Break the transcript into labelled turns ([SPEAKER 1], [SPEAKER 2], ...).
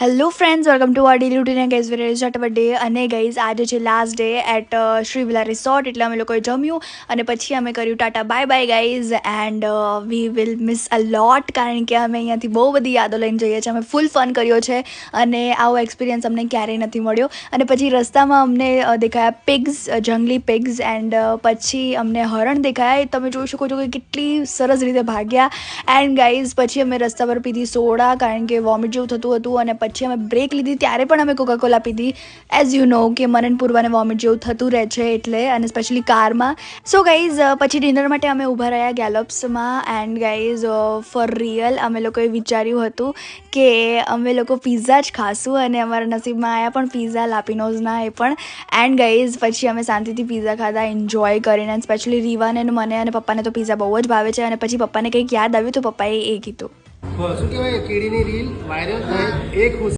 [SPEAKER 1] Hello friends, welcome to our daily routine and guess where is our day. અને guys, આજે છે last day at Shri villa resort. એટલે અમે લોકોએ જમ્યું અને પછી અમે કર્યું tata bye bye guys. And we will miss a lot, કારણ કે અમે અહીંયાથી બહુ બધી યાદો લઈને જઈએ છીએ. અમે ફૂલ ફન કર્યો છે અને આવો એક્સપિરિયન્સ અમને ક્યારેય નથી મળ્યો. અને પછી રસ્તામાં અમને દેખાયા પિગ્સ, જંગલી પિગ્સ. એન્ડ પછી અમને હરણ દેખાયા. તમે જોઈ શકો છો કે કેટલી સરસ રીતે ભાગ્યા. એન્ડ ગાઈઝ, પછી અમે રસ્તા પર પીધી સોડા, કારણ કે વોમિટ જેવું થતું હતું. અને પછી અમે બ્રેક લીધી ત્યારે પણ અમે કોકાકોલા પીધી. એઝ યુ નો કે મને પૂર્વાને વોમિટ જેવું થતું રહે છે એટલે, અને સ્પેશિયલી કારમાં. સો ગાઈઝ, પછી ડિનર માટે અમે ઊભા રહ્યા ગેલોપ્સમાં. એન્ડ ગાઈઝ, ફોર રિયલ અમે લોકોએ વિચાર્યું હતું કે અમે લોકો પિઝા જ ખાશું, અને અમારા નસીબમાં આવ્યા પણ પિઝા, લાપિનોઝના એ પણ. એન્ડ ગાઈઝ, પછી અમે શાંતિથી પિઝા ખાધા, એન્જોય કરીને. એન્ડ સ્પેશિયલી રીવાને, મને અને પપ્પાને તો પિઝા બહુ જ ભાવે છે. અને પછી પપ્પાને કંઈક યાદ આવ્યું તો પપ્પાએ એ કીધું.
[SPEAKER 2] શું કહેવાય, કીડીની રીલ વાયરલ થઈ એક